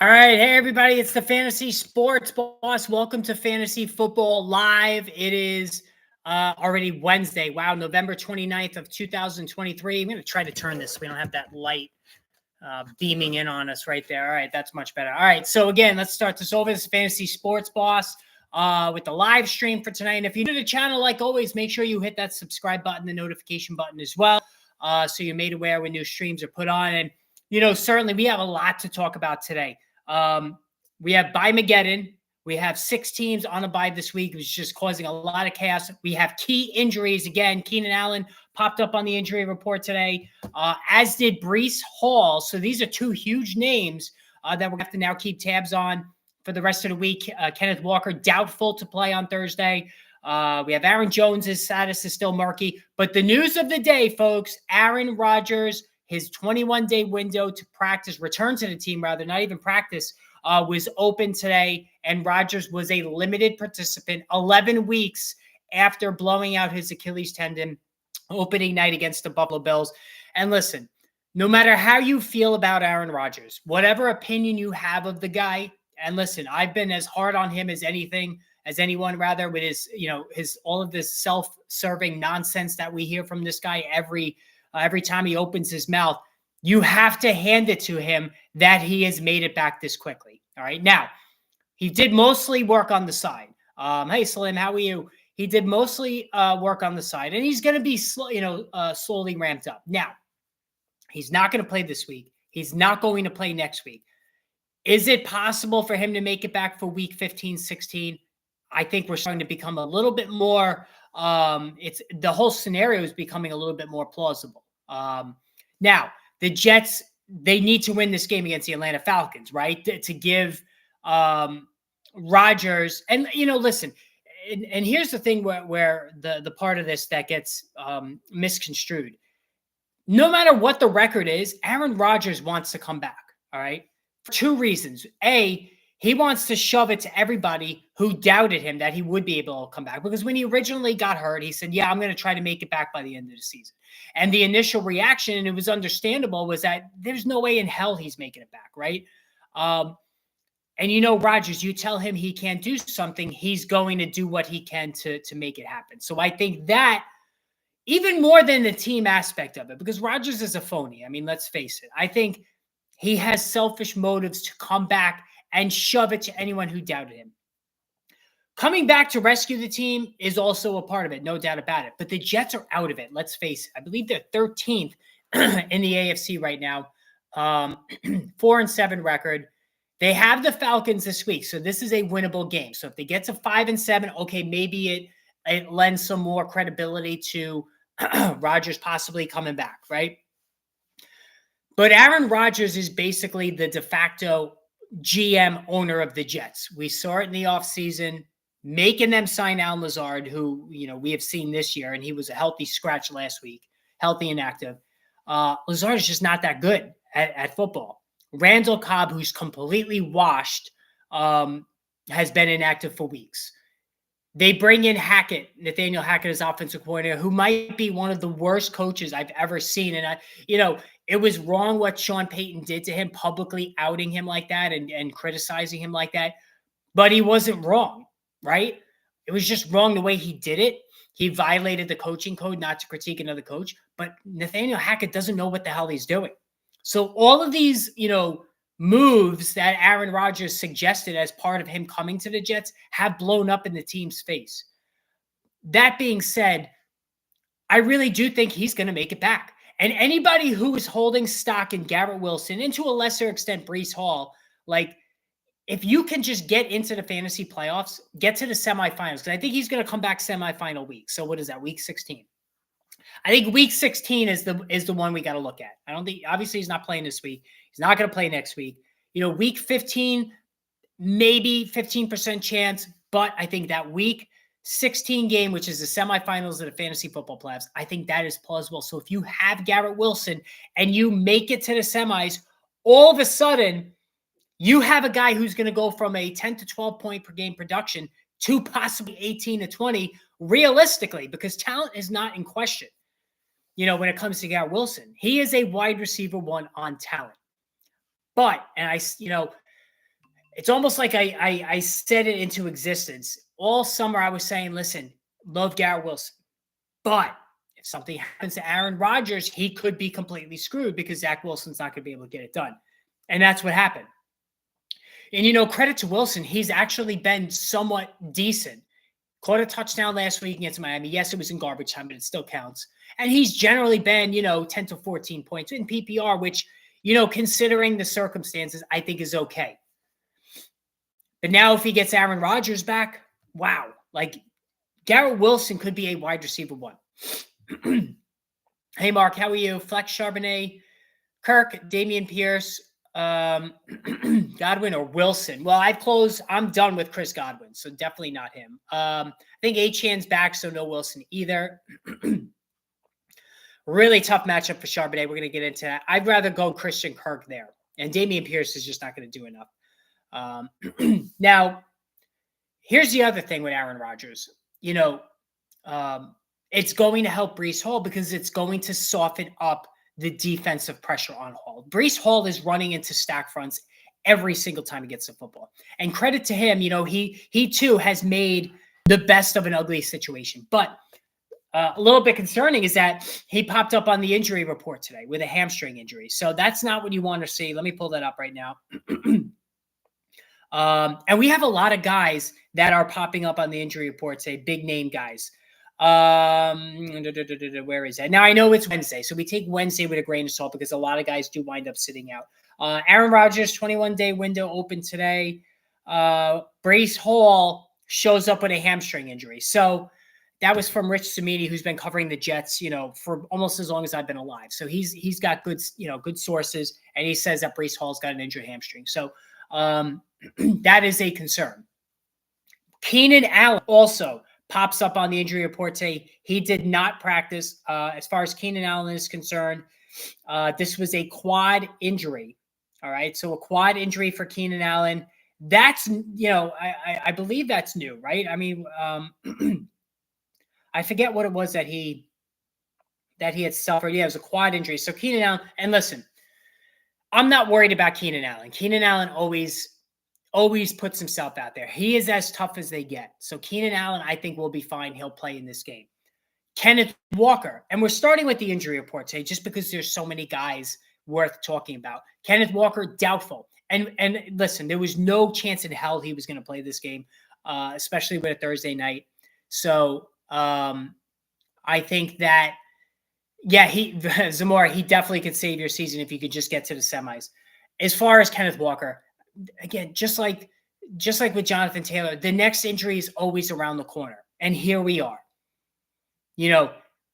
All right, hey everybody, it's the Fantasy Sports Boss. Welcome to Fantasy Football Live. It is already Wednesday. Wow, November 29th of 2023. I'm going to try to turn this so we don't have that light beaming in on us right there. All right, that's much better. All right, so again, let's start this over. This is Fantasy Sports Boss with the live stream for tonight. And if you're new to the channel, like always, make sure you hit that subscribe button, the notification button as well, so you're made aware when new streams are put on. And certainly we have a lot to talk about today. We have Bye-Mageddon. We have 6 teams on a bye this week, which is just causing a lot of chaos. We have key injuries. Again, Keenan Allen popped up on the injury report today, as did Breece Hall. So these are 2 huge names that we're going to have to now keep tabs on for the rest of the week. Kenneth Walker, doubtful to play on Thursday. We have Aaron Jones's status is still murky. But the news of the day, folks, Aaron Rodgers, his 21-day window to practice, return to the team rather, not even practice, was open today, and Rodgers was a limited participant 11 weeks after blowing out his Achilles tendon opening night against the Buffalo Bills. And listen, no matter how you feel about Aaron Rodgers, whatever opinion you have of the guy, and listen, I've been as hard on him as anyone rather, with his all of this self-serving nonsense that we hear from this guy every time he opens his mouth. You have to hand it to him that he has made it back this quickly. All right. Now, he did mostly work on the side. Hey, Salim, how are you? He did mostly work on the side, and he's going to be slowly ramped up. Now, he's not going to play this week. He's not going to play next week. Is it possible for him to make it back for week 15, 16? I think we're starting to become a little bit more the whole scenario is becoming a little bit more plausible. Now, the Jets, they need to win this game against the Atlanta Falcons, right? To give Rodgers, and listen, and here's the thing where the part of this that gets misconstrued. No matter what the record is, Aaron Rodgers wants to come back, all right? For 2 reasons. A, he wants to shove it to everybody who doubted him that he would be able to come back. Because when he originally got hurt, he said, yeah, I'm going to try to make it back by the end of the season. And the initial reaction, and it was understandable, was that there's no way in hell he's making it back, right? And Rodgers, you tell him he can't do something, he's going to do what he can to make it happen. So I think that, even more than the team aspect of it, because Rodgers is a phony. I mean, let's face it. I think he has selfish motives to come back and shove it to anyone who doubted him. Coming back to rescue the team is also a part of it, no doubt about it. But the Jets are out of it, let's face it. I believe they're 13th in the AFC right now, 4-7 record. They have the Falcons this week, so this is a winnable game. So if they get to 5-7, okay, maybe it lends some more credibility to Rodgers possibly coming back, right? But Aaron Rodgers is basically the de facto GM owner of the Jets. We saw it in the offseason, making them sign Allen Lazard, who, we have seen this year, and he was a healthy scratch last week, healthy and active. Lazard is just not that good at football. Randall Cobb, who's completely washed, has been inactive for weeks. They bring in Nathaniel Hackett as offensive coordinator, who might be one of the worst coaches I've ever seen. And it was wrong what Sean Payton did to him, publicly outing him like that and criticizing him like that. But he wasn't wrong, right? It was just wrong the way he did it. He violated the coaching code, not to critique another coach. But Nathaniel Hackett doesn't know what the hell he's doing. So all of these, moves that Aaron Rodgers suggested as part of him coming to the Jets have blown up in the team's face. That being said, I really do think he's going to make it back. And anybody who is holding stock in Garrett Wilson, and to a lesser extent Breece Hall, if you can just get into the fantasy playoffs, get to the semifinals, because I think he's going to come back semifinal week. So what is that, week 16? I think week 16 is the one we got to look at. I don't think, obviously he's not playing this week. He's not going to play next week. Week 15, maybe 15% chance, but I think that week 16 game, which is the semifinals of the fantasy football playoffs, I think that is plausible. So if you have Garrett Wilson and you make it to the semis, all of a sudden you have a guy who's going to go from a 10 to 12 point per game production to possibly 18 to 20 realistically, because talent is not in question. When it comes to Garrett Wilson, he is a wide receiver 1 on talent. But, and it's almost like I set it into existence. All summer I was saying, listen, love Garrett Wilson. But if something happens to Aaron Rodgers, he could be completely screwed because Zach Wilson's not going to be able to get it done. And that's what happened. And, credit to Wilson, he's actually been somewhat decent. Caught a touchdown last week against Miami. Yes, it was in garbage time, but it still counts. And he's generally been, 10 to 14 points in PPR, which, considering the circumstances, I think is okay. But now if he gets Aaron Rodgers back, wow. Like, Garrett Wilson could be a wide receiver one. Hey, Mark, how are you? Flex Charbonnet, Kirk, Dameon Pierce, Godwin or Wilson? Well, I'm done with Chris Godwin, so definitely not him. I think Achane's back, so no Wilson either. Really tough matchup for Charbonnet. We're going to get into that. I'd rather go Christian Kirk there. And Dameon Pierce is just not going to do enough. Now, here's the other thing with Aaron Rodgers. It's going to help Breece Hall because it's going to soften up the defensive pressure on Hall. Breece Hall is running into stack fronts every single time he gets the football. And credit to him, he too has made the best of an ugly situation. But a little bit concerning is that he popped up on the injury report today with a hamstring injury. So that's not what you want to see. Let me pull that up right now. And we have a lot of guys that are popping up on the injury report, say big name guys. Where is that? Now I know it's Wednesday, so we take Wednesday with a grain of salt because a lot of guys do wind up sitting out. Aaron Rodgers, 21-day window open today. Breece Hall shows up with a hamstring injury. So that was from Rich Cimini, who's been covering the Jets, for almost as long as I've been alive. So he's got good sources, and he says that Breece Hall's got an injured hamstring. So that is a concern. Keenan Allen also pops up on the injury report today. He did not practice. As far as Keenan Allen is concerned, this was a quad injury. All right. So a quad injury for Keenan Allen. That's, I believe that's new, right? I mean, I forget what it was that he had suffered. Yeah, it was a quad injury. So Keenan Allen, and listen, I'm not worried about Keenan Allen. Keenan Allen always puts himself out there. He is as tough as they get. So Keenan Allen, I think, will be fine. He'll play in this game. Kenneth Walker, and we're starting with the injury report today just because there's so many guys worth talking about. Kenneth Walker, doubtful. And listen, there was no chance in hell he was going to play this game, especially with a Thursday night. So I think that, yeah, Zamora, he definitely could save your season if you could just get to the semis. As far as Kenneth Walker, again, just like with Jonathan Taylor, the next injury is always around the corner. And here we are.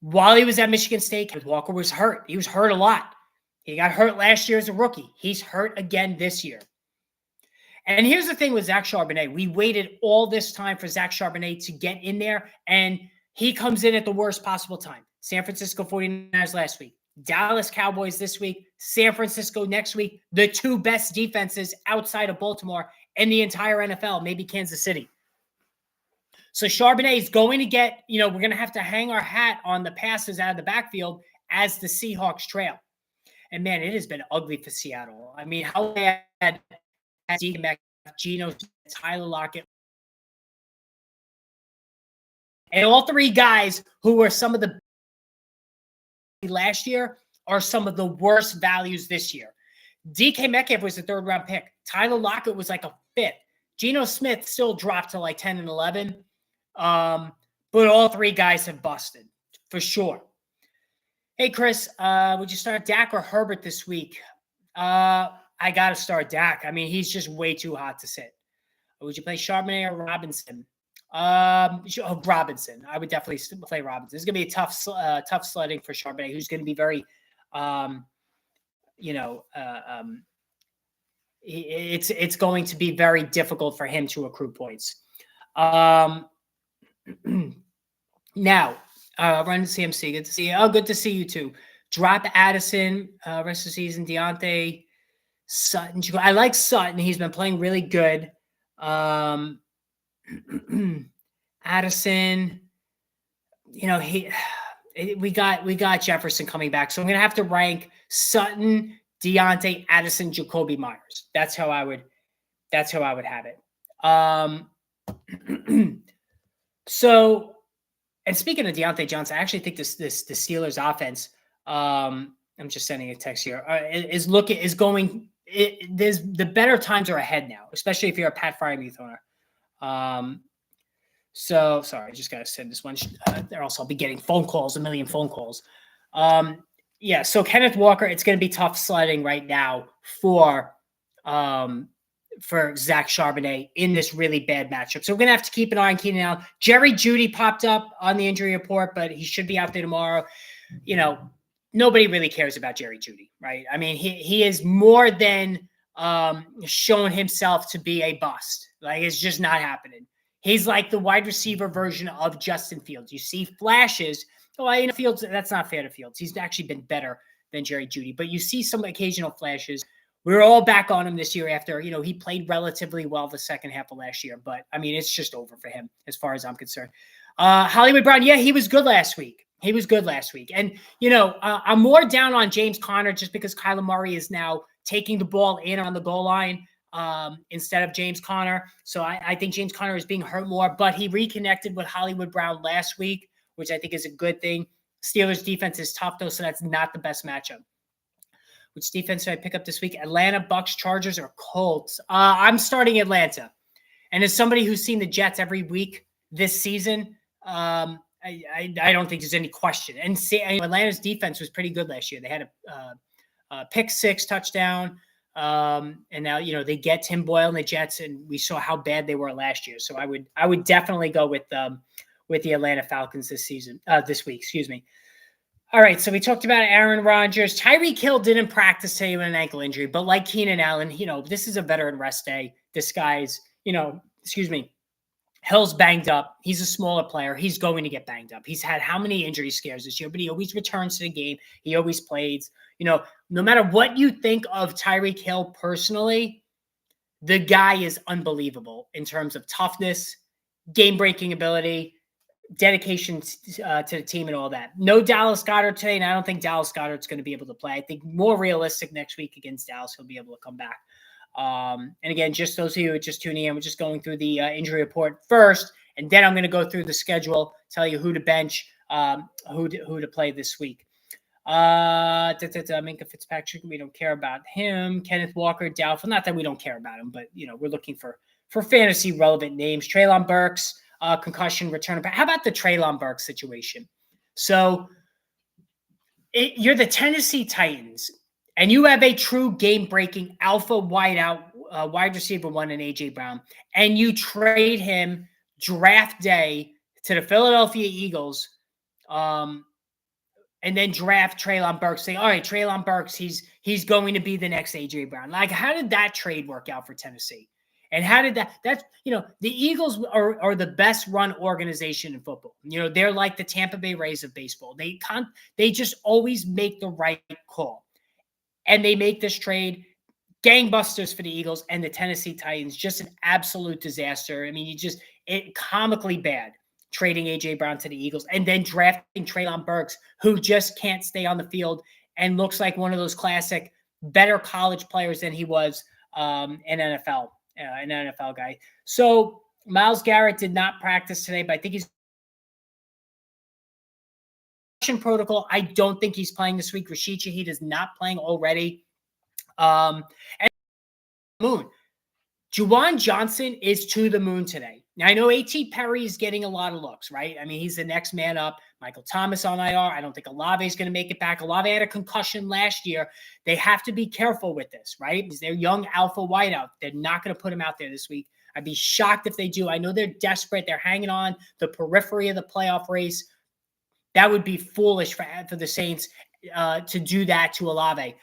While he was at Michigan State, Kenneth Walker was hurt. He was hurt a lot. He got hurt last year as a rookie. He's hurt again this year. And here's the thing with Zach Charbonnet. We waited all this time for Zach Charbonnet to get in there, and he comes in at the worst possible time. San Francisco 49ers last week, Dallas Cowboys this week, San Francisco next week, the two best defenses outside of Baltimore in the entire NFL, maybe Kansas City. So Charbonnet is going to get, we're going to have to hang our hat on the passes out of the backfield as the Seahawks trail. And man, it has been ugly for Seattle. I mean, how bad Geno, Tyler Lockett, and all three guys who were some of the last year are some of the worst values this year. DK Metcalf was a third-round pick. Tyler Lockett was like a fifth. Geno Smith still dropped to like 10 and 11. But all three guys have busted for sure. Hey, Chris, would you start Dak or Herbert this week? I got to start Dak. I mean, he's just way too hot to sit. Would you play Charbonnet or Robinson? Robinson. I would definitely play Robinson. It's going to be a tough sledding for Charbonnet, who's going to be very, it's going to be very difficult for him to accrue points. Now, run CMC. Good to see you. Oh, good to see you too. Drop Addison, rest of the season. Deontay, Sutton. I like Sutton. He's been playing really good. Addison, we got Jefferson coming back. So I'm going to have to rank Sutton, Deontay, Addison, Jacoby Myers. That's how I would That's how I would have it. So, and speaking of Deontay Johnson, I actually think the Steelers offense. I'm just sending a text here. Is going. There's the better times are ahead now, especially if you're a Pat Freiermuth owner. So sorry, I just gotta send this one. Or else I'll be getting phone calls, a million phone calls. Yeah. So Kenneth Walker, it's going to be tough sledding right now for Zach Charbonnet in this really bad matchup. So we're going to have to keep an eye on Keenan Allen. Jerry Jeudy popped up on the injury report, but he should be out there tomorrow. You know, nobody really cares about Jerry Jeudy, right? I mean, he is more than shown himself to be a bust. Like, it's just not happening. He's like the wide receiver version of Justin Fields. You see flashes. Well, Fields, that's not fair to Fields. He's actually been better than Jerry Jeudy, but you see some occasional flashes. We're all back on him this year after, he played relatively well the second half of last year, but I mean, it's just over for him as far as I'm concerned. Hollywood Brown, yeah, he was good last week. And, I'm more down on James Conner just because Kyler Murray is now taking the ball in on the goal line instead of James Conner. So I think James Conner is being hurt more, but he reconnected with Hollywood Brown last week, which I think is a good thing. Steelers defense is tough, though, so that's not the best matchup. Which defense did I pick up this week? Atlanta, Bucks, Chargers, or Colts? I'm starting Atlanta. And as somebody who's seen the Jets every week this season, I don't think there's any question. And Atlanta's defense was pretty good last year. They had a pick six touchdown. And now, they get Tim Boyle and the Jets, and we saw how bad they were last year. So I would definitely go with the Atlanta Falcons this week, excuse me. All right, so we talked about Aaron Rodgers. Tyreek Hill didn't practice today with an ankle injury, but like Keenan Allen, this is a veteran rest day. This guy's, Hill's banged up. He's a smaller player. He's going to get banged up. He's had how many injury scares this year, but he always returns to the game. He always plays. No matter what you think of Tyreek Hill personally, the guy is unbelievable in terms of toughness, game-breaking ability, dedication to the team and all that. No Dallas Goedert today, and I don't think Dallas Goedert's going to be able to play. I think more realistic next week against Dallas, he'll be able to come back. And again, just those of you who are just tuning in, we're just going through the injury report first, and then I'm going to go through the schedule, tell you who to bench, who to play this week. Minkah Fitzpatrick, we don't care about him. Kenneth Walker, doubtful. Not that we don't care about him, but we're looking for fantasy relevant names. Treylon Burks, concussion return. How about the Treylon Burks situation? So you're the Tennessee Titans, and you have a true game-breaking alpha wideout, wide receiver one in A.J. Brown, and you trade him draft day to the Philadelphia Eagles, and then draft Treylon Burks, saying, all right, Treylon Burks, he's going to be the next A.J. Brown. Like, how did that trade work out for Tennessee? And how did that's, the Eagles are the best run organization in football. They're like the Tampa Bay Rays of baseball. They just always make the right call. And they make this trade gangbusters for the Eagles, and the Tennessee Titans, just an absolute disaster. I mean, comically bad trading A.J. Brown to the Eagles and then drafting Treylon Burks, who just can't stay on the field and looks like one of those classic better college players than he was in NFL. An NFL guy. So Myles Garrett did not practice today, but I think he's protocol. I don't think he's playing this week. Rashid Shaheed is not playing already. And moon. Juwan Johnson is to the moon today. Now, I know A.T. Perry is getting a lot of looks, right? I mean, he's the next man up. Michael Thomas on IR. I don't think Olave is going to make it back. Olave had a concussion last year. They have to be careful with this, right? Because they're young alpha wideout. They're not going to put him out there this week. I'd be shocked if they do. I know they're desperate. They're hanging on the periphery of the playoff race. That would be foolish for the Saints to do that to Olave.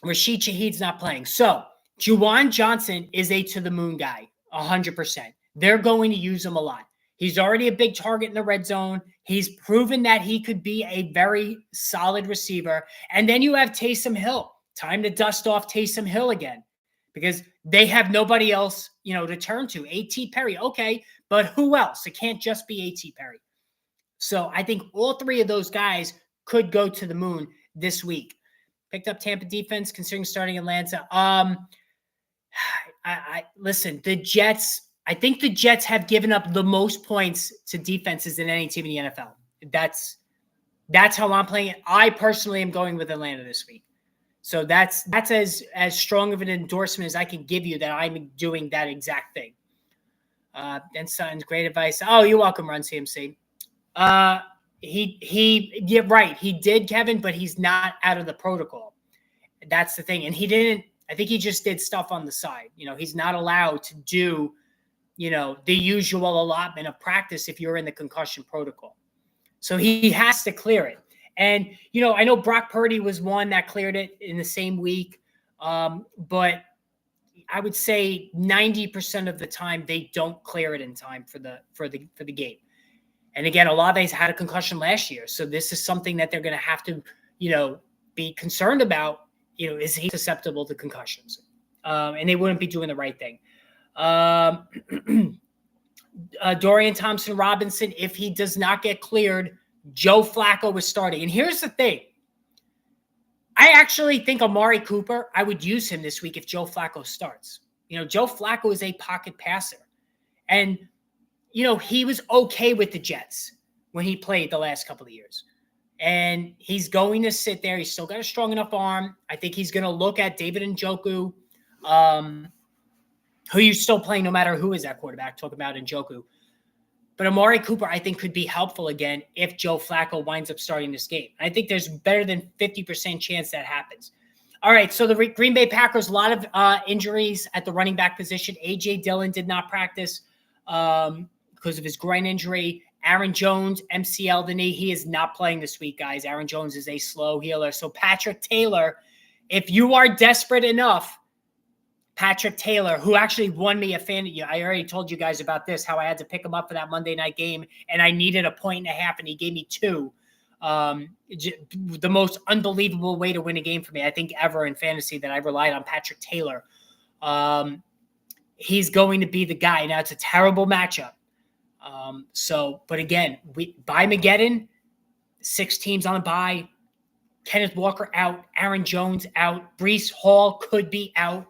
Rashid Shaheed's not playing. So Juwan Johnson is a to-the-moon guy, 100%. They're going to use him a lot. He's already a big target in the red zone. He's proven that he could be a very solid receiver. And then you have Taysom Hill. Time to dust off Taysom Hill again because they have nobody else, to turn to. A.T. Perry, okay, but who else? It can't just be A.T. Perry. So I think all three of those guys could go to the moon this week. Picked up Tampa defense, considering starting Atlanta. I listen, the Jets, I think the Jets have given up the most points to defenses than any team in the NFL. That's how I'm playing it. I personally am going with Atlanta this week. So that's as strong of an endorsement as I can give you that I'm doing that exact thing. And Sutton's great advice. Oh, you're welcome, Run CMC. Yeah, right. He did, Kevin, but he's not out of the protocol. That's the thing. And he didn't, I think he just did stuff on the side. He's not allowed to do, the usual allotment of practice if you're in the concussion protocol. So he has to clear it. And, I know Brock Purdy was one that cleared it in the same week. But I would say 90% of the time they don't clear it in time for the game. And again, Olave's had a concussion last year. So this is something that they're going to have to, be concerned about. Is he susceptible to concussions? And they wouldn't be doing the right thing. Dorian Thompson-Robinson, if he does not get cleared, Joe Flacco is starting. And here's the thing. I actually think Amari Cooper, I would use him this week if Joe Flacco starts. Joe Flacco is a pocket passer. And, he was okay with the Jets when he played the last couple of years. And he's going to sit there. He's still got a strong enough arm. I think he's going to look at David Njoku, who you're still playing no matter who is that quarterback. Talk about Njoku. But Amari Cooper, I think, could be helpful again if Joe Flacco winds up starting this game. I think there's better than 50% chance that happens. All right, so the Green Bay Packers, a lot of injuries at the running back position. A.J. Dillon did not practice because of his groin injury. Aaron Jones, MCL the knee. He is not playing this week, guys. Aaron Jones is a slow healer. So Patrick Taylor, if you are desperate enough, Patrick Taylor, who actually won me a fantasy. I already told you guys about this, how I had to pick him up for that Monday night game, and I needed 1.5 points, and he gave me 2. The most unbelievable way to win a game for me, I think, ever in fantasy, that I relied on Patrick Taylor. He's going to be the guy. Now, it's a terrible matchup. But again, by Mageddon, 6 teams on a bye. Kenneth Walker out. Aaron Jones out. Breece Hall could be out.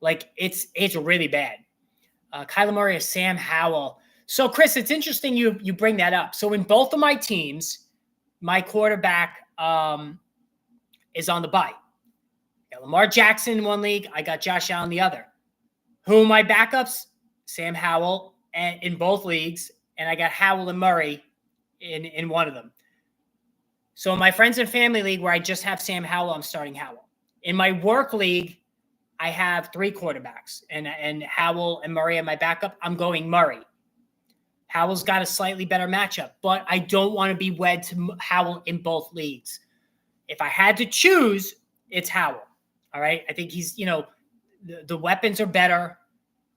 Like, it's really bad. Kyler Murray or Sam Howell. So, Chris, it's interesting you bring that up. So, in both of my teams, my quarterback is on the bye. I got Lamar Jackson in one league. I got Josh Allen in the other. Who are my backups? Sam Howell in both leagues. And I got Howell and Murray in one of them. So, in my friends and family league, where I just have Sam Howell, I'm starting Howell. In my work league, I have 3 quarterbacks, and Howell and Murray are my backup. I'm going Murray. Howell's got a slightly better matchup, but I don't want to be wed to Howell in both leagues. If I had to choose, it's Howell. All right. I think he's, the weapons are better.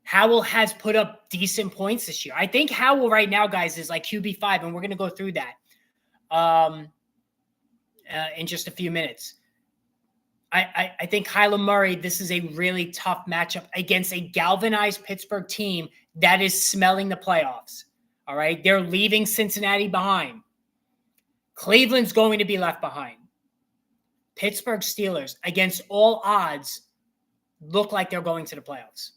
Howell has put up decent points this year. I think Howell right now, guys, is like QB5, and we're going to go through that in just a few minutes. I think Kyler Murray, this is a really tough matchup against a galvanized Pittsburgh team that is smelling the playoffs. All right. They're leaving Cincinnati behind. Cleveland's going to be left behind. Pittsburgh Steelers, against all odds, look like they're going to the playoffs.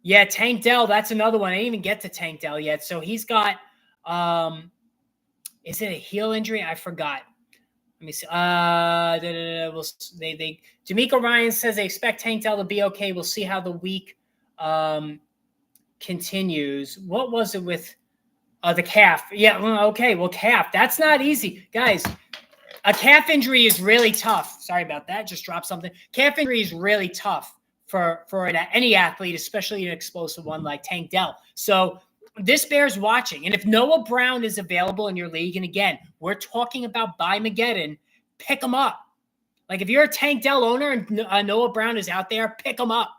Yeah, Tank Dell, that's another one. I didn't even get to Tank Dell yet. So he's got, is it a heel injury? I forgot. Let me see. D'Amico Ryan says they expect Tank Dell to be okay. We'll see how the week continues. What was it with the calf? Yeah, okay. Well, calf. That's not easy. Guys, a calf injury is really tough. Sorry about that. Just dropped something. Calf injury is really tough for any athlete, especially an explosive one like Tank Dell. So this bears watching. And if Noah Brown is available in your league, and again, we're talking about by Mageddon, pick him up. Like, if you're a Tank Dell owner and Noah Brown is out there, pick him up.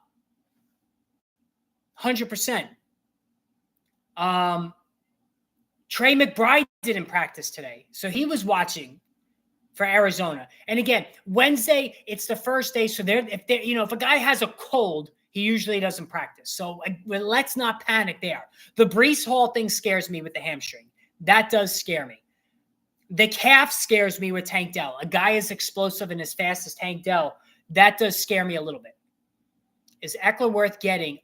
100%. Trey McBride didn't practice today, so he was watching for Arizona. And again, Wednesday, it's the first day, so if a guy has a cold, he usually doesn't practice. So let's not panic there. The Breece Hall thing scares me with the hamstring. That does scare me. The calf scares me with Tank Dell. A guy as explosive and as fast as Tank Dell, that does scare me a little bit. Is Eckler worth getting?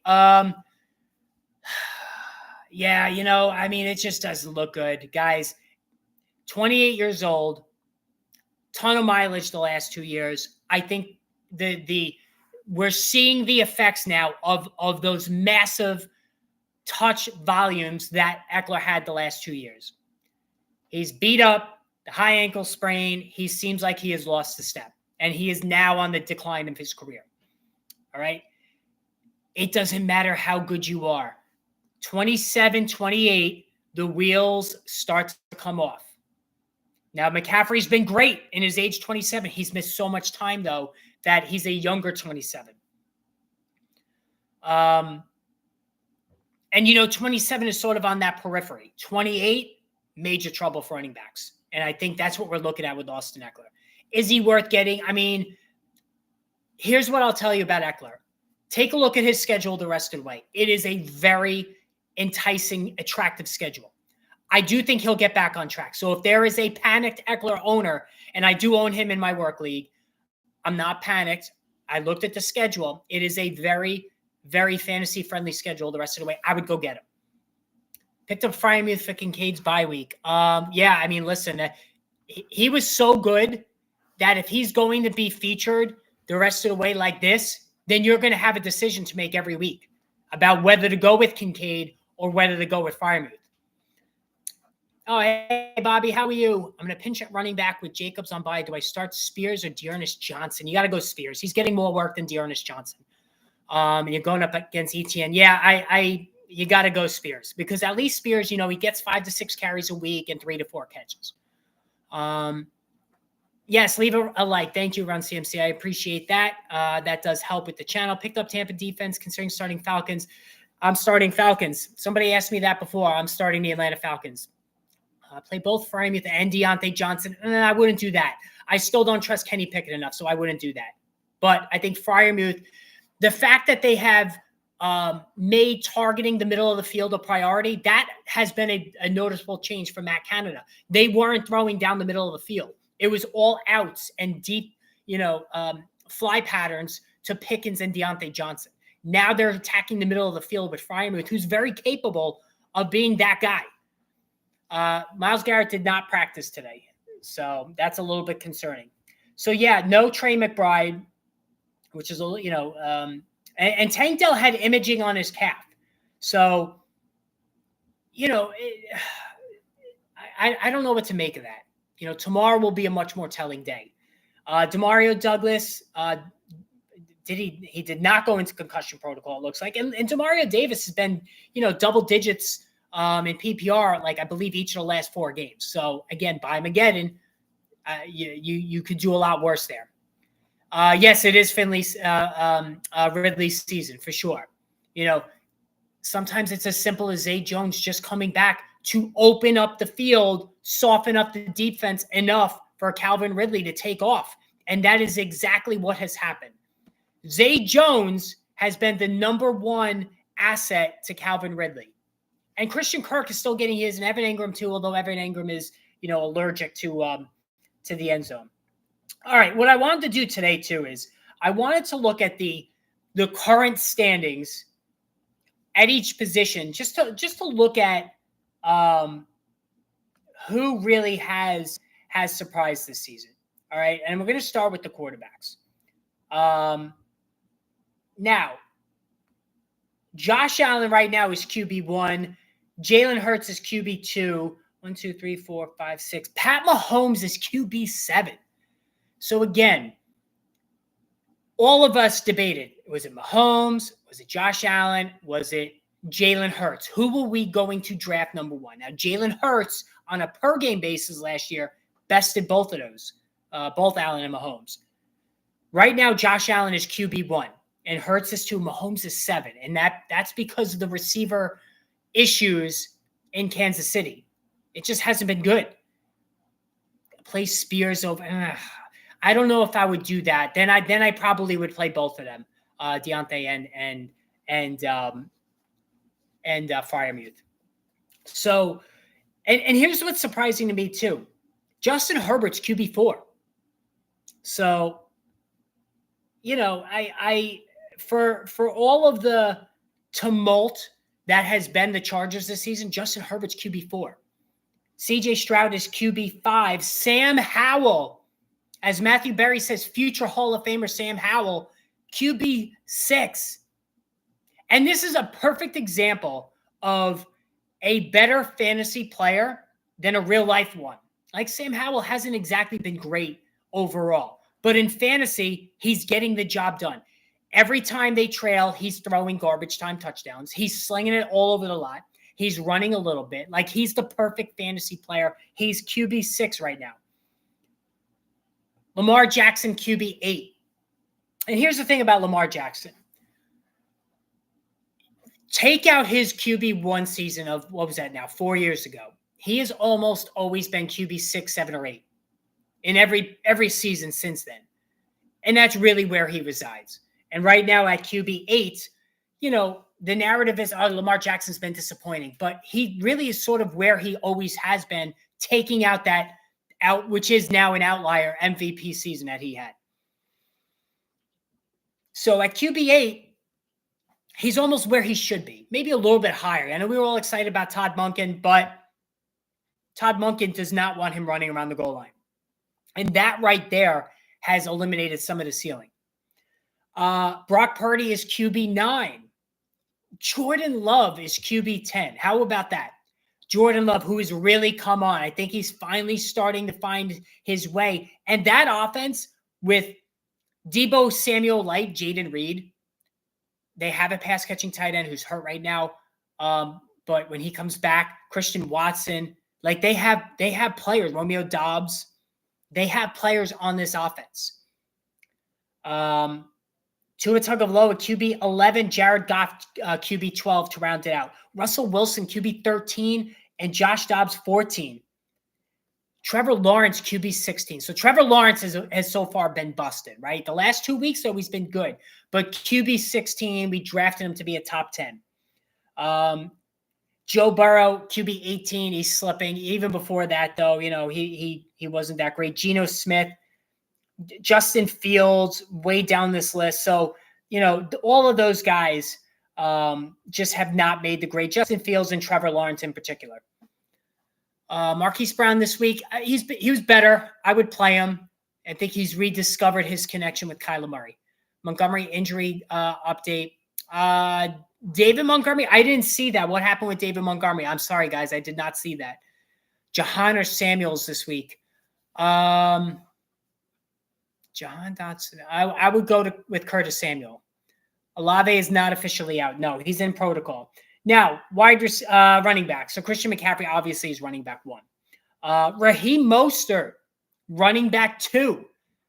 Yeah, I mean, it just doesn't look good. Guys, 28 years old, ton of mileage the last 2 years. I think we're seeing the effects now of those massive touch volumes that Eckler had the last 2 years. He's beat up, the high ankle sprain. He seems like he has lost a step, and he is now on the decline of his career. All right. It doesn't matter how good you are. 27, 28, the wheels start to come off. Now, McCaffrey's been great in his age 27. He's missed so much time, though, that he's a younger 27. And, 27 is sort of on that periphery. 28, major trouble for running backs. And I think that's what we're looking at with Austin Eckler. Is he worth getting? I mean, here's what I'll tell you about Eckler. Take a look at his schedule the rest of the way. It is a very enticing, attractive schedule. I do think he'll get back on track. So if there is a panicked Eckler owner, and I do own him in my work league, I'm not panicked. I looked at the schedule. It is a very, very fantasy-friendly schedule the rest of the way. I would go get him. Picked up Freiermuth for Kincaid's bye week. Yeah, I mean, listen, he was so good that if he's going to be featured the rest of the way like this, then you're going to have a decision to make every week about whether to go with Kincaid or whether to go with Freiermuth. Oh, hey, Bobby, how are you? I'm going to pinch at running back with Jacobs on bye. Do I start Spears or Dearness Johnson? You got to go Spears. He's getting more work than Dearness Johnson. And you're going up against Etienne. Yeah, you got to go Spears because at least Spears, he gets 5 to 6 carries a week and 3 to 4 catches. Yes, leave a like. Thank you, Run CMC. I appreciate that. That does help with the channel. Picked up Tampa defense considering starting Falcons. I'm starting Falcons. Somebody asked me that before. I'm starting the Atlanta Falcons. Play both Freiermuth and Deontay Johnson. I wouldn't do that. I still don't trust Kenny Pickett enough, so I wouldn't do that. But I think Freiermuth, the fact that they have made targeting the middle of the field a priority, that has been a noticeable change for Matt Canada. They weren't throwing down the middle of the field. It was all outs and deep, fly patterns to Pickens and Deontay Johnson. Now they're attacking the middle of the field with Freiermuth, who's very capable of being that guy. Myles Garrett did not practice today, so that's a little bit concerning. So yeah, no Trey McBride, which is and Tank Dell had imaging on his calf, so I don't know what to make of that. Tomorrow will be a much more telling day. Demario Douglas, he did not go into concussion protocol, it looks like, and Demario Davis has been double digits. In PPR, like I believe each of the last 4 games. So again, by Mageddon, you could do a lot worse there. Yes, it is Finley's Ridley's season for sure. Sometimes it's as simple as Zay Jones just coming back to open up the field, soften up the defense enough for Calvin Ridley to take off, and that is exactly what has happened. Zay Jones has been the number 1 asset to Calvin Ridley. And Christian Kirk is still getting his, and Evan Ingram too, although Evan Ingram is, allergic to the end zone. All right, what I wanted to do today too is I wanted to look at the current standings at each position, just to look at who really has surprised this season. All right, and we're going to start with the quarterbacks. Now, Josh Allen right now is QB1. Jalen Hurts is QB2. 1, 2, 3, 4, 5, 6. Pat Mahomes is QB7. So again, all of us debated, was it Mahomes? Was it Josh Allen? Was it Jalen Hurts? Who were we going to draft number 1? Now, Jalen Hurts, on a per-game basis last year, bested both of those, both Allen and Mahomes. Right now, Josh Allen is QB1. And Hurts is 2, Mahomes is 7. And that's because of the receiver issues in Kansas City. It just hasn't been good. Play Spears over. I don't know if I would do that. Then I probably would play both of them, Deontay and Freiermuth. So, and here's what's surprising to me too. Justin Herbert's QB4. So, for all of the tumult that has been the Chargers this season, Justin Herbert's QB4. CJ Stroud is QB5. Sam Howell, as Matthew Berry says, future Hall of Famer Sam Howell, QB6. And this is a perfect example of a better fantasy player than a real life one. Like Sam Howell hasn't exactly been great overall, but in fantasy, he's getting the job done. Every time they trail, he's throwing garbage time touchdowns. He's slinging it all over the lot. He's running a little bit. Like, he's the perfect fantasy player. He's QB6 right now. Lamar Jackson, QB8. And here's the thing about Lamar Jackson. Take out his QB1 season of, what was that now, 4 years ago. He has almost always been QB6, 7, or 8 in every season since then. And that's really where he resides. And right now at QB8, you know, the narrative is, oh, Lamar Jackson's been disappointing. But he really is sort of where he always has been, taking out which is now an outlier MVP season that he had. So at QB8, he's almost where he should be, maybe a little bit higher. I know we were all excited about Todd Monken, but Todd Monken does not want him running around the goal line. And that right there has eliminated some of the ceiling. Brock Purdy is QB9. Jordan Love is QB10. How about that? Jordan Love, who has really come on. I think he's finally starting to find his way. And that offense with Deebo Samuel Light, Jaden Reed, they have a pass-catching tight end who's hurt right now. But when he comes back, Christian Watson, like they have players, Romeo Doubs, they have players on this offense. Tua Tagovailoa, QB11, Jared Goff, QB12 to round it out. Russell Wilson, QB13, and Josh Dobbs, 14. Trevor Lawrence, QB16. So Trevor Lawrence has so far been busted, right? The last 2 weeks, though, he's been good. But QB16, we drafted him to be a top 10. Joe Burrow, QB18, he's slipping. Even before that, though, you know, he wasn't that great. Geno Smith, Justin Fields, way down this list. So, you know, all of those guys just have not made the grade. Justin Fields and Trevor Lawrence in particular. Marquise Brown this week, he was better. I would play him. I think he's rediscovered his connection with Kyler Murray. Montgomery injury update. David Montgomery, I didn't see that. What happened with David Montgomery? I'm sorry, guys. I did not see that. Jahan or Samuels this week. Jahan Dotson. I would go with Curtis Samuel. Olave is not officially out. No, he's in protocol. Now, running back. So Christian McCaffrey obviously is running back 1. Raheem Mostert, running back 2.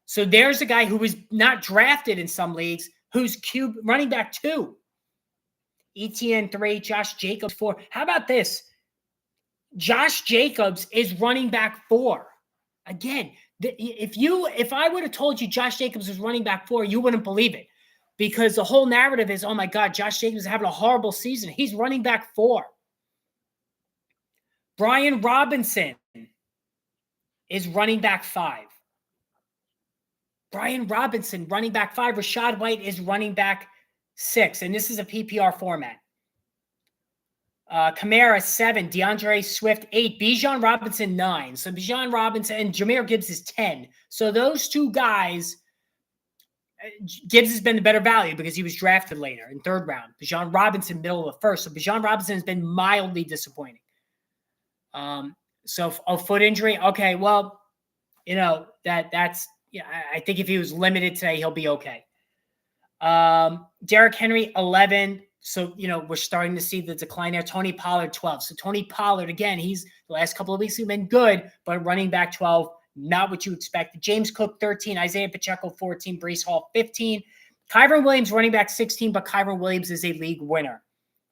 So there's a guy who was not drafted in some leagues who's running back 2. ETN 3, Josh Jacobs 4. How about this? Josh Jacobs is running back 4. Again, if I would have told you Josh Jacobs was running back 4, you wouldn't believe it. Because the whole narrative is, oh my God, Josh Jacobs is having a horrible season. He's running back 4. Brian Robinson is running back 5. Brian Robinson, running back 5. Rachaad White is running back 6. And this is a PPR format. Kamara 7. DeAndre Swift 8. Bijan Robinson 9. So Bijan Robinson and Jahmyr Gibbs is 10. So those two guys, Gibbs has been the better value because he was drafted later in 3rd round. Bijan Robinson, middle of the 1st. So Bijan Robinson has been mildly disappointing. So a foot injury. Okay, well, you know, that's I think if he was limited today, he'll be okay. Derrick Henry 11. So, you know, we're starting to see the decline there. Tony Pollard 12. So Tony Pollard, again, the last couple of weeks he's been good, but running back 12. Not what you expected. James Cook, 13. Isaiah Pacheco, 14. Breece Hall, 15. Kyren Williams, running back 16, but Kyren Williams is a league winner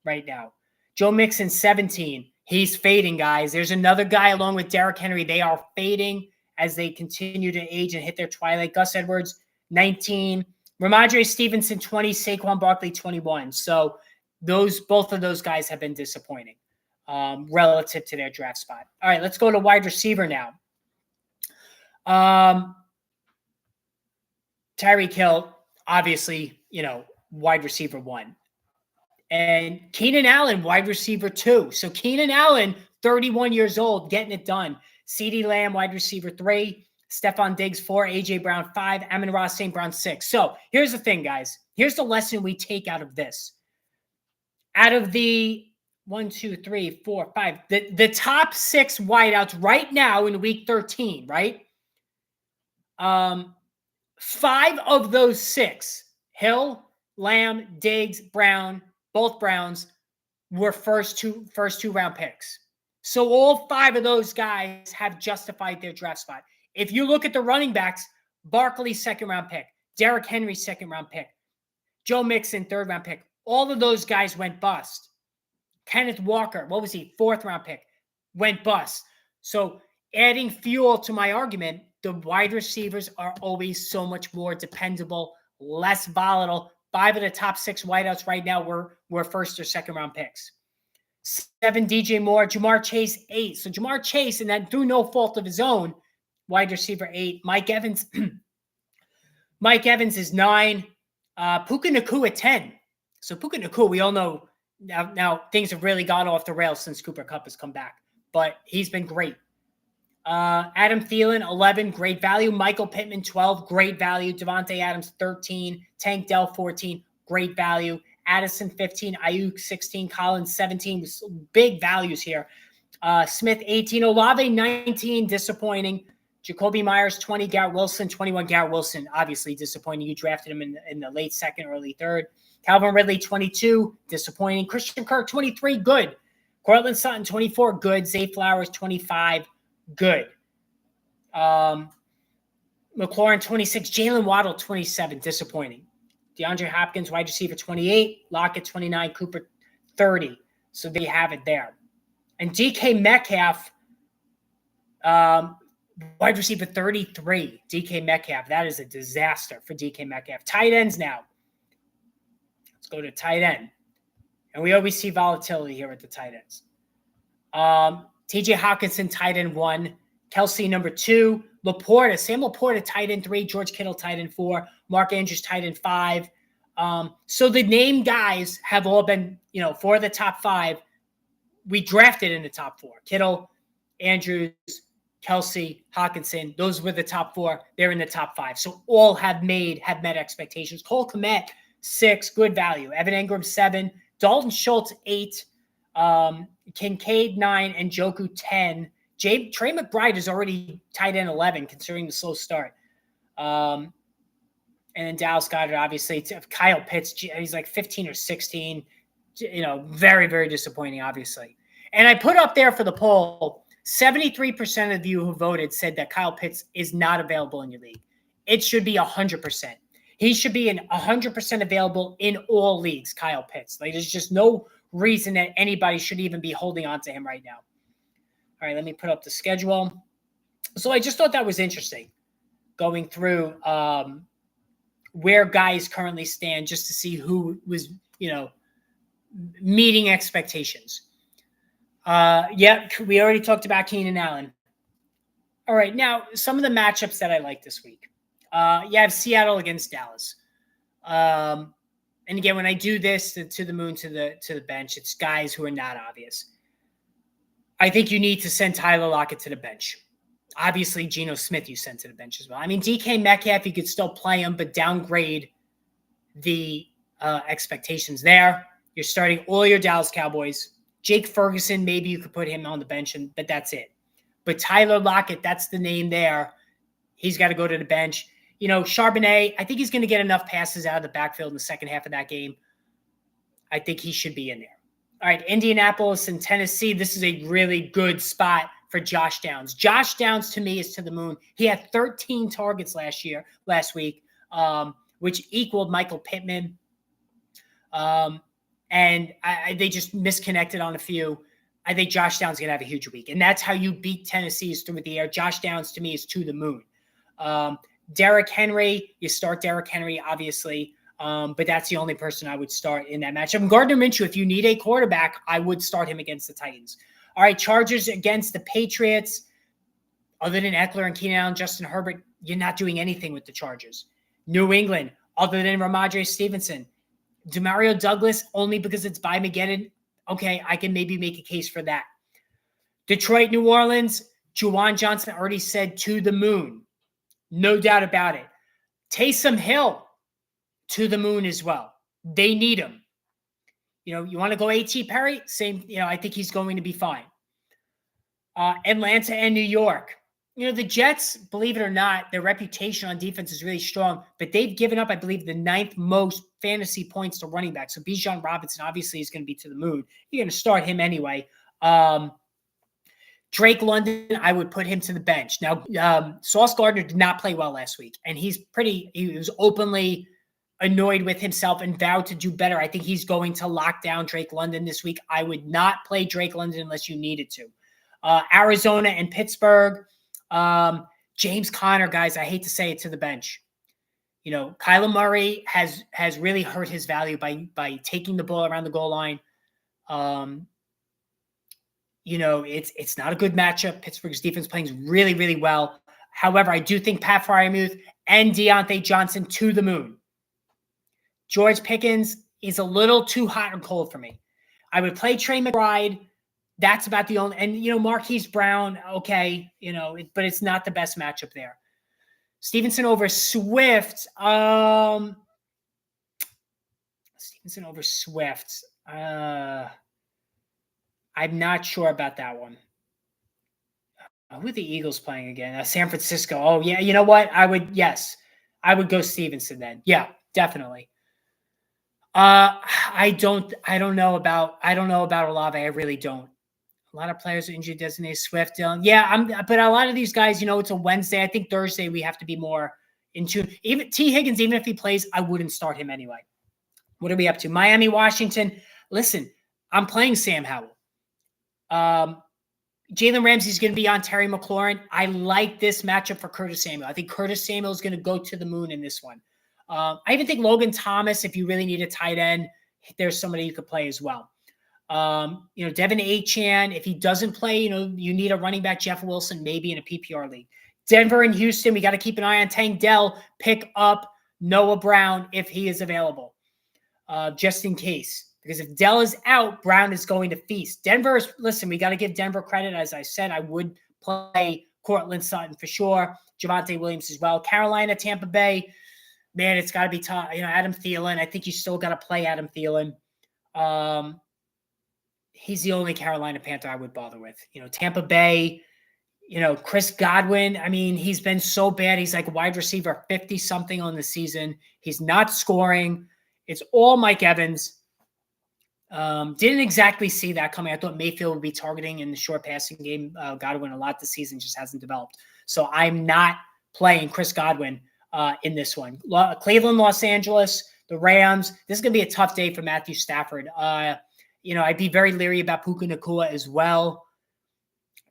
right now. Joe Mixon, 17. He's fading, guys. There's another guy along with Derrick Henry. They are fading as they continue to age and hit their twilight. Gus Edwards, 19. Ramondre Stevenson, 20. Saquon Barkley, 21. So both of those guys have been disappointing relative to their draft spot. All right, let's go to wide receiver now. Tyreek Hill, obviously, you know, wide receiver 1. And Keenan Allen, wide receiver 2. So Keenan Allen, 31 years old, getting it done. CeeDee Lamb, wide receiver 3. Stephon Diggs, 4. A.J. Brown, 5. Amon-Ra St. Brown, 6. So here's the thing, guys. Here's the lesson we take out of this. Out of the 1, 2, 3, 4, 5, the top 6 wideouts right now in week 13, right? 5 of those 6, Hill, Lamb, Diggs, Brown, both Browns, were first two round picks. So all 5 of those guys have justified their draft spot. If you look at the running backs, Barkley, 2nd round pick, Derrick Henry, 2nd round pick, Joe Mixon, 3rd round pick. All of those guys went bust. Kenneth Walker, what was he? 4th round pick, went bust. So adding fuel to my argument, the wide receivers are always so much more dependable, less volatile. 5 of the top 6 wideouts right now were 1st or 2nd round picks. 7, DJ Moore, Jamar Chase, 8. So Jamar Chase, and that through no fault of his own, wide receiver 8. Mike Evans, Mike Evans is 9. Puka Nacua at 10. So Puka Nacua, we all know now things have really gone off the rails since Cooper Kupp has come back, but he's been great. Adam Thielen, 11, great value. Michael Pittman, 12, great value. Devontae Adams, 13. Tank Dell, 14, great value. Addison, 15. Ayuk, 16. Collins, 17. Big values here. Smith, 18. Olave, 19. Disappointing. Jacoby Myers, 20. Garrett Wilson, 21. Garrett Wilson, obviously disappointing. You drafted him in the late 2nd, early 3rd. Calvin Ridley, 22. Disappointing. Christian Kirk, 23. Good. Cortland Sutton, 24. Good. Zay Flowers, 25. Good. McLaurin, 26. Jalen Waddle, 27. Disappointing. DeAndre Hopkins, wide receiver, 28. Lockett, 29. Cooper, 30. So they have it there. And DK Metcalf, wide receiver, 33. DK Metcalf. That is a disaster for DK Metcalf. Tight ends now. Let's go to tight end. And we always see volatility here at the tight ends. TJ Hawkinson, tight end 1. Kelsey, number 2. Laporta, Sam Laporta, tight end 3. George Kittle, tight end 4. Mark Andrews, tight end 5. So the named guys have all been, for the top 5, we drafted in the top 4. Kittle, Andrews, Kelsey, Hawkinson, those were the top 4. They're in the top 5. So all have met expectations. Cole Kmet, 6, good value. Evan Ingram, 7. Dalton Schultz, 8. Kincaid, 9. And Njoku, 10. Trey McBride is already tight end 11, considering the slow start. And then Dallas Goedert, obviously. Kyle Pitts, he's like 15 or 16. Very, very disappointing, obviously. And I put up there for the poll, 73% of you who voted said that Kyle Pitts is not available in your league. It should be 100%. He should be 100% available in all leagues, Kyle Pitts. There's just no reason that anybody should even be holding on to him right now. All right, let me put up the schedule. So I just thought that was interesting, going through where guys currently stand, just to see who was, meeting expectations. We already talked about Keenan Allen. All right, now some of the matchups that I like this week. You have Seattle against Dallas. And again, when I do this to the moon, to the bench, it's guys who are not obvious. I think you need to send Tyler Lockett to the bench. Obviously, Geno Smith you sent to the bench as well. I mean, DK Metcalf, you could still play him, but downgrade the expectations there. You're starting all your Dallas Cowboys. Jake Ferguson, maybe you could put him on the bench, but that's it. But Tyler Lockett, that's the name there. He's got to go to the bench. Charbonnet, I think he's going to get enough passes out of the backfield in the second half of that game. I think he should be in there. All right, Indianapolis and Tennessee. This is a really good spot for Josh Downs. Josh Downs, to me, is to the moon. He had 13 targets last week, which equaled Michael Pittman. And they just misconnected on a few. I think Josh Downs is going to have a huge week. And that's how you beat Tennessee, is through the air. Josh Downs, to me, is to the moon. Derrick Henry, you start Derrick Henry, obviously. But that's the only person I would start in that matchup. Gardner Minshew, if you need a quarterback, I would start him against the Titans. All right, Chargers against the Patriots. Other than Eckler and Keenan Allen, Justin Herbert, you're not doing anything with the Chargers. New England, other than Ramondre Stevenson, Demario Douglas, only because it's by McGinnon. Okay, I can maybe make a case for that. Detroit, New Orleans, Juwan Johnson already said to the moon. No doubt about it. Taysom Hill to the moon as well. They need him. You want to go A.T. Perry? Same, I think he's going to be fine. Atlanta and New York. The Jets, believe it or not, their reputation on defense is really strong, but they've given up, I believe, the 9th most fantasy points to running back. So Bijan Robinson obviously is going to be to the moon. You're going to start him anyway. Drake London, I would put him to the bench. Now, Sauce Gardner did not play well last week, and he was openly annoyed with himself and vowed to do better. I think he's going to lock down Drake London this week. I would not play Drake London unless you needed to. Arizona and Pittsburgh. James Conner, guys, I hate to say it, to the bench. Kyler Murray has really hurt his value by taking the ball around the goal line. It's not a good matchup. Pittsburgh's defense playing really, really well. However, I do think Pat Freiermuth and Deontay Johnson to the moon. George Pickens is a little too hot and cold for me. I would play Trey McBride. That's about the only, and Marquise Brown, okay, but it's not the best matchup there. Stevenson over Swift. Stevenson over Swift. I'm not sure about that one. Who are the Eagles playing again? San Francisco. Oh yeah, you know what? I would go Stevenson then. Yeah, definitely. I don't know about Olave. I really don't. A lot of players are injured, designated Swift. Yeah, but a lot of these guys, it's a Wednesday. I think Thursday we have to be more in tune. Even T. Higgins, even if he plays, I wouldn't start him anyway. What are we up to? Miami, Washington. Listen, I'm playing Sam Howell. Jalen Ramsey's going to be on Terry McLaurin. I like this matchup for Curtis Samuel. I think Curtis Samuel is going to go to the moon in this one. I even think Logan Thomas, if you really need a tight end, there's somebody you could play as well. Devin Achane, if he doesn't play, you need a running back, Jeff Wilson, maybe in a PPR league. Denver and Houston, we got to keep an eye on Tank Dell. Pick up Noah Brown if he is available, just in case. Because if Dell is out, Brown is going to feast. Listen, we got to give Denver credit. As I said, I would play Cortland Sutton for sure. Javonte Williams as well. Carolina, Tampa Bay, man, it's got to be tough. Adam Thielen, I think you still got to play Adam Thielen. He's the only Carolina Panther I would bother with. Tampa Bay, Chris Godwin. I mean, he's been so bad. He's like wide receiver 50-something on the season. He's not scoring. It's all Mike Evans. Didn't exactly see that coming. I thought Mayfield would be targeting in the short passing game. Godwin a lot this season, just hasn't developed. So I'm not playing Chris Godwin in this one. Cleveland, Los Angeles, the Rams. This is going to be a tough day for Matthew Stafford. I'd be very leery about Puka Nacua as well.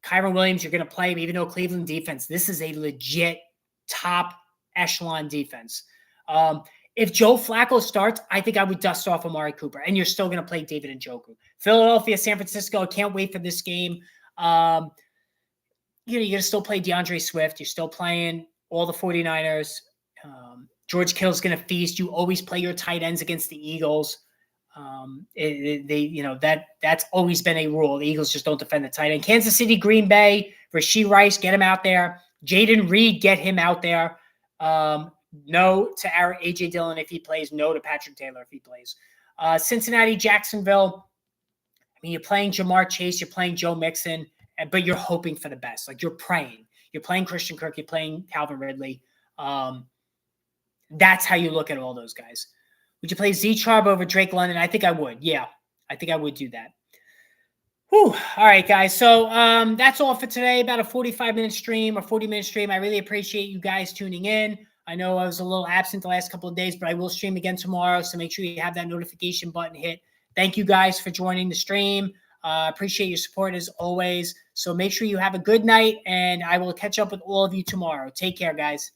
Kyron Williams, you're going to play him, even though Cleveland defense, this is a legit top echelon defense. If Joe Flacco starts, I think I would dust off Amari Cooper, and you're still going to play David Njoku. Philadelphia, San Francisco, I can't wait for this game. You're going to still play DeAndre Swift. You're still playing all the 49ers. George Kittle's going to feast. You always play your tight ends against the Eagles. That's always been a rule. The Eagles just don't defend the tight end. Kansas City, Green Bay, Rashee Rice, get him out there. Jaden Reed, get him out there. No to A.J. Dillon if he plays. No to Patrick Taylor if he plays. Cincinnati, Jacksonville. I mean, you're playing Jamar Chase. You're playing Joe Mixon, but you're hoping for the best. Like, you're praying. You're playing Christian Kirk. You're playing Calvin Ridley. That's how you look at all those guys. Would you play Z-Chubb over Drake London? I think I would. Yeah, I think I would do that. Whew. All right, guys. So that's all for today. About a 45-minute stream or 40-minute stream. I really appreciate you guys tuning in. I know I was a little absent the last couple of days, but I will stream again tomorrow. So make sure you have that notification button hit. Thank you guys for joining the stream. Appreciate your support as always. So make sure you have a good night, and I will catch up with all of you tomorrow. Take care, guys.